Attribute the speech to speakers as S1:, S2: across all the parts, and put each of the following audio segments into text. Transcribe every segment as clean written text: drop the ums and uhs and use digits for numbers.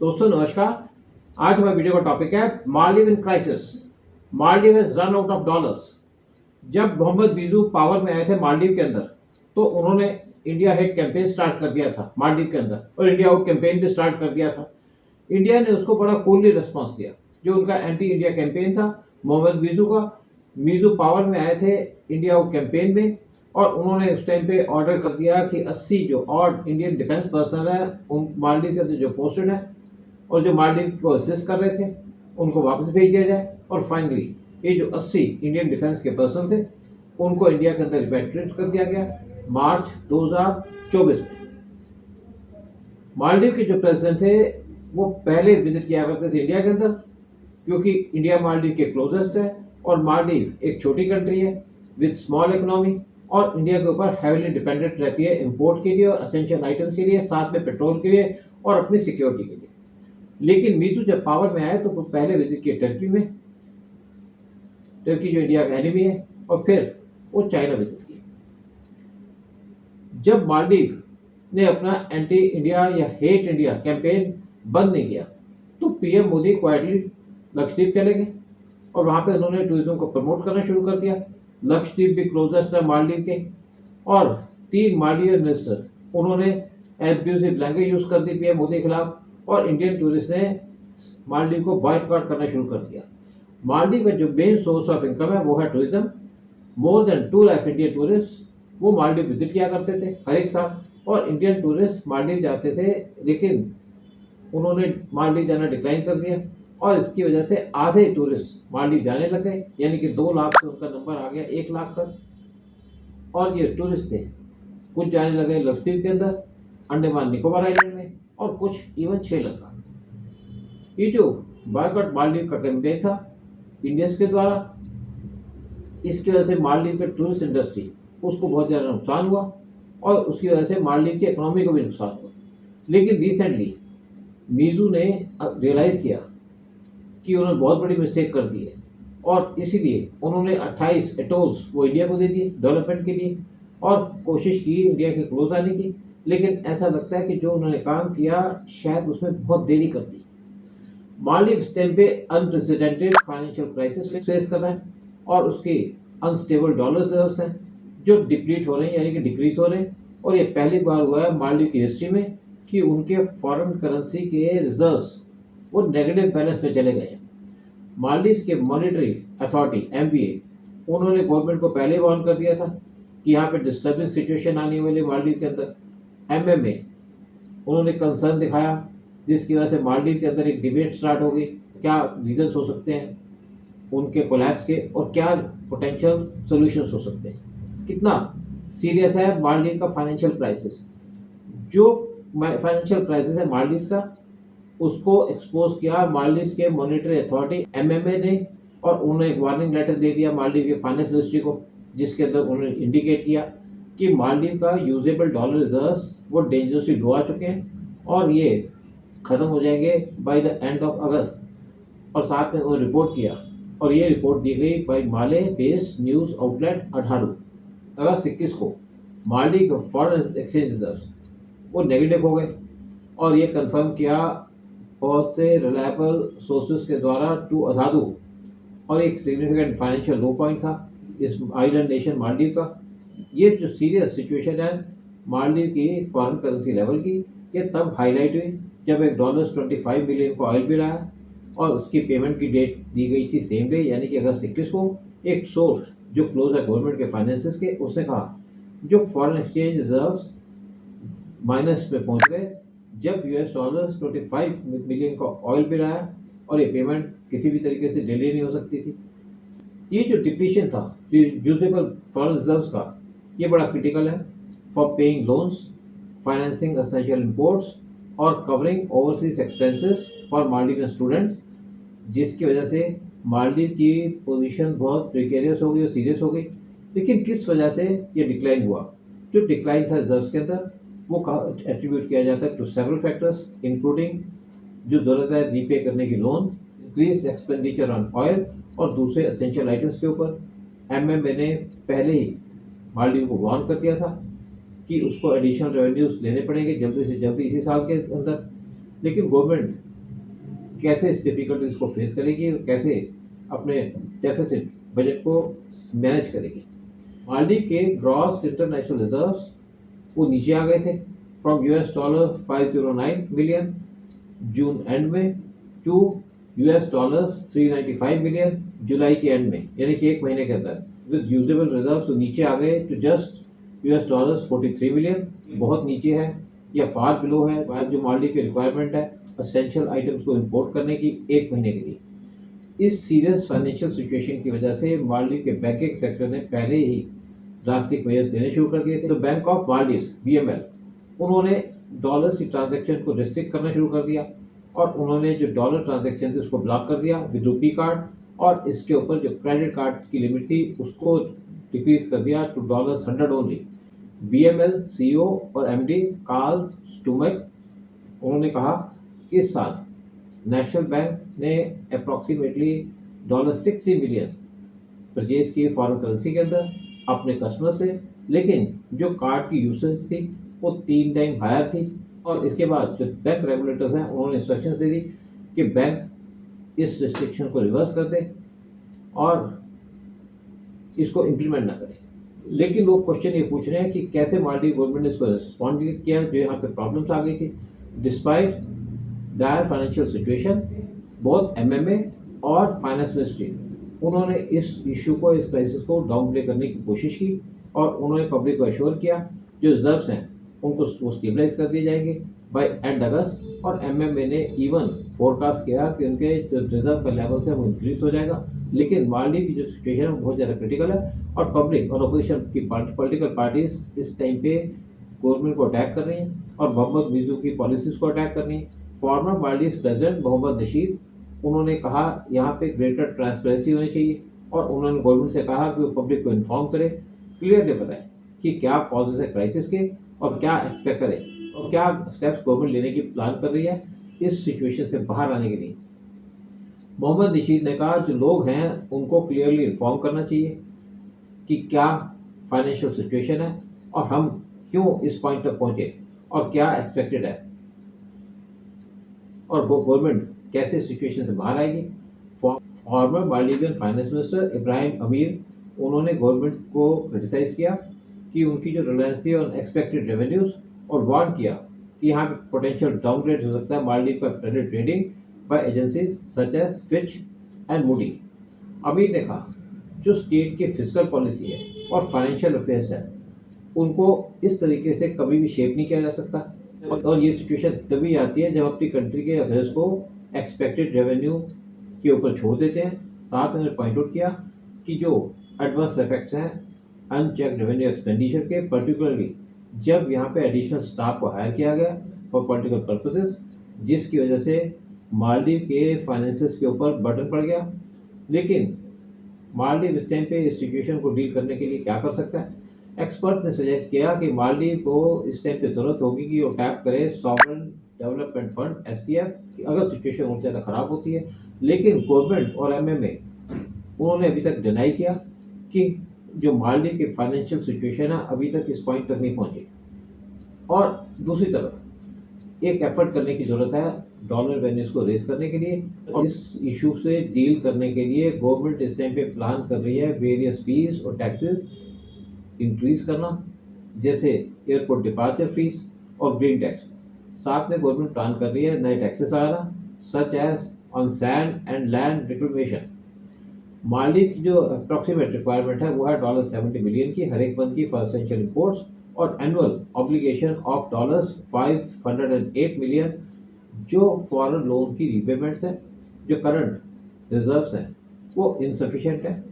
S1: दोस्तों नमस्कार। आज हमारे वीडियो का टॉपिक है Maldives in crisis. Maldives has run out of dollars. जब मोहम्मद बीजू पावर में आए थे मालदीव के अंदर, तो उन्होंने इंडिया हेट कैंपेन स्टार्ट कर दिया था मालदीव के अंदर, और इंडिया आउट कैंपेन भी स्टार्ट कर दिया था। इंडिया ने उसको बड़ा कूलली रिस्पॉन्स दिया। जो उनका एंटी इंडिया कैंपेन था मोहम्मद बीजू का, बीजू पावर में आए थे इंडिया आउट कैंपेन में, और उन्होंने उस टाइम पे ऑर्डर कर दिया कि 80 जो और इंडियन डिफेंस पर्सनल है उन मालदीव के अंदर जो पोस्टेड है और जो मालदीव को असिस्ट कर रहे थे उनको वापस भेज दिया जाए। और फाइनली ये जो 80 इंडियन डिफेंस के पर्सन थे उनको इंडिया के अंदर रिपैट्रिएट कर दिया गया मार्च 2024 में। मालदीव के जो प्रेसिडेंट थे वो पहले विजिट किया करते थे इंडिया के अंदर, क्योंकि इंडिया मालदीव के क्लोजेस्ट है और मालदीव एक छोटी कंट्री है विद स्मॉल इकोनॉमी, और इंडिया के ऊपर हैवीली डिपेंडेंट रहती है इंपोर्ट के लिए और असेंशियल आइटम्स के लिए, साथ में पेट्रोल के लिए और अपनी सिक्योरिटी के लिए। लेकिन मीजू जब पावर में आए तो वो पहले विजिट किए टर्की में, टर्की जो इंडिया का एनिमी है, और फिर वो चाइना विजिट किए। जब मालदीव ने अपना एंटी इंडिया या हेट इंडिया कैंपेन बंद नहीं किया तो पीएम मोदी क्वाइटली लक्षद्वीप चले गए और वहां पे उन्होंने टूरिज्म को प्रमोट करना शुरू कर दिया। लक्षद्वीप भी क्लोजेस्ट है मालदीव के, और 3 मालदीव मिनिस्टर उन्होंने एब्यूसिव लैंग्वेज यूज कर दी पीएम मोदी के खिलाफ, और इंडियन टूरिस्ट ने मालदीव को बॉयकॉट करना शुरू कर दिया। मालदीव का जो मेन सोर्स ऑफ इनकम है वो है tourism. More than 2 lakh Indian tourist वो मालदीव विजिट किया करते थे हर एक साल, और इंडियन टूरिस्ट मालदीव जाते थे, लेकिन उन्होंने मालदीव जाना डिक्लाइन कर दिया और इसकी वजह से आधे टूरिस्ट मालदीव जाने लग गए, यानी कि 2 लाख से उनका नंबर आ गया 1 लाख तक। और ये टूरिस्ट थे कुछ जाने लगे लक्षद्वीप के अंदर, अंडमान निकोबार आइलैंड में, और कुछ इवन श्रीलंका। ये जो बॉयकॉट मालदीव का कैंपेन था इंडियंस के द्वारा, इसकी वजह से मालदीव के टूरिस्ट इंडस्ट्री उसको बहुत ज़्यादा नुकसान हुआ और उसकी वजह से मालदीव की इकोनॉमी को भी नुकसान हुआ। लेकिन रिसेंटली मीजू ने रियलाइज़ किया कि उन्होंने बहुत बड़ी मिस्टेक कर दी है, और इसीलिए उन्होंने 28 एटोल्स वो इंडिया को दे दिए डेवलपमेंट के लिए, और कोशिश की इंडिया के क्लोज आने की। लेकिन ऐसा लगता है कि जो उन्होंने काम किया शायद उसमें बहुत देरी कर दी। मालदीव इस टाइम पे अनप्रेसिडेंटेड फाइनेंशियल क्राइसिस फेस कर रहा है, और उसके अनस्टेबल डॉलर रिजर्व्स हैं जो डिप्लीट हो रहे हैं, यानी कि डिक्रीज हो रहे हैं। और ये पहली बार हुआ है मालदीव की हिस्ट्री में कि उनके फॉरेन करेंसी के रिजर्व्स वो नेगेटिव बैलेंस में चले गए हैं। मालदीव के मॉनेटरी अथॉरिटी एमबीए उन्होंने गवर्नमेंट को पहले वार्न कर दिया था कि यहाँ पे डिस्टर्बिंग सिचुएशन आने वाली मालदीव के अंदर। एमएमए उन्होंने कंसर्न दिखाया, जिसकी वजह से मालदीव के अंदर एक डिबेट स्टार्ट हो गई, क्या रीजंस हो सकते हैं उनके कोलैप्स के और क्या पोटेंशियल सॉल्यूशंस हो सकते हैं। कितना सीरियस है मालदीव का फाइनेंशियल क्राइसिस। जो फाइनेंशियल क्राइसिस है मालदीव का, उसको एक्सपोज किया मालदीव के मॉनेटरी अथॉरिटी एमएमए ने, और उन्होंने एक वार्निंग लेटर दे दिया मालदीव के फाइनेंस मिनिस्ट्री को, जिसके अंदर उन्होंने इंडिकेट किया कि मालदीव का यूजेबल डॉलर रिजर्व्स वो डेंजरसली लो आ चुके हैं और ये खत्म हो जाएंगे बाय द एंड ऑफ अगस्त। और साथ में उन्होंने रिपोर्ट किया, और ये रिपोर्ट दी गई बाय माले बेस्ड न्यूज आउटलेट अठारू। अगस्त 21 को मालदीव के फॉरेन एक्सचेंज रिजर्व्स वो नेगेटिव हो गए, और ये कंफर्म किया बहुत से रिलायबल सोर्सेज के द्वारा टू अधादू, और एक सिग्निफिकेंट फाइनेंशियल लो पॉइंट था इस आइलैंड नेशन मालदीव का। ये जो सीरियस सिचुएशन है मालदीव की फॉरेन करेंसी लेवल की, ये तब हाईलाइट हुई जब एक $25 मिलियन का ऑयल बिल आया, और उसकी पेमेंट की डेट दी गई थी सेम डे, यानी कि अगस्त 21 को। एक सोर्स जो क्लोज है गवर्नमेंट के फाइनेंसेस के, उसने कहा जो फॉरेन एक्सचेंज रिजर्व्स माइनस में पहुंच गए जब $25 मिलियन का ऑयल बिल आया, और ये पेमेंट किसी भी तरीके से डिले नहीं हो सकती थी। ये जो डिप्लीशन था यूजेबल फॉरेन रिजर्व्स का, ये बड़ा क्रिटिकल है for paying loans, financing essential imports, और covering overseas expenses for Maldivian students, जिसकी वजह से मालदीव की पोजीशन बहुत प्रिकेरियस हो गई और सीरियस हो गई। लेकिन किस वजह से ये डिक्लाइन हुआ? जो डिक्लाइन था रिजर्व्स के अंदर वो एट्रीब्यूट किया जाता है टू सेवरल फैक्टर्स, इंक्लूडिंग जो जरूरत है रीपे करने की loan, increase expenditure on oil और दूसरे एसेंशियल आइटम्स के ऊपर। एमएमए ने पहले ही मालदीव को वार्न कर दिया था कि उसको एडिशनल रेवेन्यूज लेने पड़ेंगे जल्दी से जल्दी इसी साल के अंदर, लेकिन गवर्नमेंट कैसे इस डिफिकल्टीज को फेस करेगी और कैसे अपने डेफिसिट बजट को मैनेज करेगी। मालदीव के ग्रॉस इंटरनेशनल रिजर्व्स वो नीचे आ गए थे फ्रॉम $509 मिलियन जून एंड में टू $395 मिलियन जुलाई के एंड में, यानी कि एक महीने के अंदर। विद यूजेबल रिजर्व्स तो नीचे आ गए टू जस्ट $43 मिलियन, बहुत नीचे है या फार बिलो है जो मालदीव की रिक्वायरमेंट है असेंशियल आइटम्स को इंपोर्ट करने की एक महीने के लिए। इस सीरियस फाइनेंशियल सिचुएशन की वजह से मालदीव के बैंकिंग सेक्टर ने पहले ही ड्रास्टिक मेजर्स लेने शुरू कर दिए थे। तो बैंक ऑफ मालदीव BML उन्होंने डॉलर्स की ट्रांजैक्शन को रिस्ट्रिक्ट करना शुरू कर दिया और उन्होंने जो डॉलर ट्रांजैक्शन थी उसको ब्लॉक कर दिया विद रुपी कार्ड, और इसके ऊपर जो क्रेडिट कार्ड की लिमिट थी उसको डिक्रीज कर दिया टू $100 ओनली। BML CEO और MD कार्ल स्टूमैक उन्होंने कहा कि इस साल नेशनल बैंक ने अप्रॉक्सीमेटली $60 मिलियन परचेज किए फॉरेन करेंसी के अंदर अपने कस्टमर से, लेकिन जो कार्ड की यूसेज थी वो 3 टाइम हायर थी। और इसके बाद जो बैंक रेगुलेटर्स हैं उन्होंने इंस्ट्रक्शंस दे दी कि बैंक इस रिस्ट्रिक्शन को रिवर्स कर दे और इसको इम्प्लीमेंट ना करे। लेकिन लोग क्वेश्चन ये पूछ रहे हैं कि कैसे मालदीव गवर्नमेंट ने इसको रिस्पॉन्ड किया जो यहाँ पे प्रॉब्लम्स आ गई थी। Despite dire financial situation, both MMA और फाइनेंस मिनिस्ट्री उन्होंने इस इशू को, इस क्राइसिस को डाउन प्ले करने की कोशिश की और उन्होंने पब्लिक को एश्योर किया जो रिजर्व्स हैं उनको वो स्टेबलाइज कर दिए जाएंगे बाय एंड अगस्त। और MMA ने इवन फोरकास्ट किया कि उनके जो रिजर्व का लेवल है वो इंक्रीज हो जाएगा। लेकिन मालदीव की जो सिचुएशन है वो बहुत ज़्यादा क्रिटिकल है और पब्लिक और अपोजिशन की पॉलिटिकल पार्टीज इस टाइम पे गवर्नमेंट को अटैक कर रही हैं और मोहम्मद मिर्जू की पॉलिसीज को अटैक कर रही हैं। फॉर्मर मालदीव प्रेसिडेंट मोहम्मद नशीद उन्होंने कहा यहाँ पे ग्रेटर ट्रांसपेरेंसी होनी चाहिए और उन्होंने गवर्नमेंट से कहा कि वो पब्लिक को इन्फॉर्म करे, क्लियरली बताएं कि क्या कॉजेज है क्राइसिस के और क्या एक्सपेक्ट करें और क्या स्टेप्स गवर्नमेंट लेने की प्लान कर रही है इस सिचुएशन से बाहर आने के लिए। मोहम्मद नशीद ने कहा जो लोग हैं उनको क्लियरली इन्फॉर्म करना चाहिए कि क्या फाइनेंशियल सिचुएशन है और हम क्यों इस पॉइंट तक पहुंचे और क्या एक्सपेक्टेड है और गवर्नमेंट कैसे सिचुएशन से बाहर आएगी। Farmer Maldivian finance minister Ibrahim अमीर उन्होंने गवर्नमेंट को क्रिटिसाइज किया कि उनकी जो रिलायंस थी और एक्सपेक्टेड रेवेन्यूज, और वार्न किया कि यहाँ पे पोटेंशियल डाउनग्रेड हो सकता है मालदीव का credit rating by agencies such as Fitch and Moody. Amir ने कहा जो स्टेट की फिस्कल पॉलिसी है और फाइनेंशियल अफेयर्स है उनको इस तरीके से कभी भी शेप नहीं किया जा सकता और ये सिचुएशन तभी आती है जब अपनी कंट्री के अफेयर्स को एक्सपेक्टेड रेवेन्यू के ऊपर छोड़ देते हैं। साथ में पॉइंट आउट किया कि जो एडवर्स इफेक्ट्स हैं अनचेक रेवेन्यू एक्सपेंडिचर के, पर्टिकुलरली जब यहाँ पे एडिशनल स्टाफ को हायर किया गया फॉर पॉलिटिकल पर्पसेस, जिसकी वजह से मालदीव के फाइनेंसेस के ऊपर बर्डन पड़ गया। लेकिन मालदीव इस टाइम पे इस सिचुएशन को डील करने के लिए क्या कर सकता है। एक्सपर्ट ने सजेस्ट किया कि मालदीव को इस टाइम पे जरूरत होगी कि वो टैप करे सॉवरेन डेवलपमेंट फंड SDF अगर सिचुएशन बहुत ज़्यादा खराब होती है। लेकिन गवर्नमेंट और MMA उन्होंने अभी तक डिनाई किया कि जो मालदीव की फाइनेंशियल सिचुएशन है अभी तक इस पॉइंट तक नहीं पहुंची। और दूसरी तरफ एक एफर्ट करने की ज़रूरत है डॉलर वैल्यूज को रेस करने के लिए और इस इशू से डील करने के लिए गवर्नमेंट इस टाइम पे प्लान कर रही है वेरियस फीस और टैक्सेस इंक्रीज करना, जैसे एयरपोर्ट डिपार्चर फीस और ग्रीन टैक्स। साथ में गवर्नमेंट प्लान कर रही है नए टैक्सेस लगाना such as on sand and land reclamation. Maldives की जो अप्रॉक्सीमेट रिक्वायरमेंट है वो है $70 मिलियन की हर एक मंथ की फॉर एसेंशियल इंपोर्ट्स और एनुअल ऑब्लिगेशन ऑफ $508 मिलियन जो फॉरेन लोन की रीपेमेंट्स है। जो करंट रिजर्व्स हैं वो इनसफिशिएंट है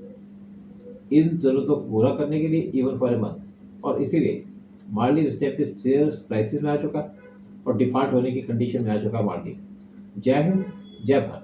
S1: इन जरूरतों को पूरा करने के लिए इवन फॉर ए मंथ, और इसीलिए मालदीव स्टेप पे सीरियस क्राइसिस में आ चुका और डिफॉल्ट होने की कंडीशन में आ चुका मालदीव। जय हिंद, जय भारत।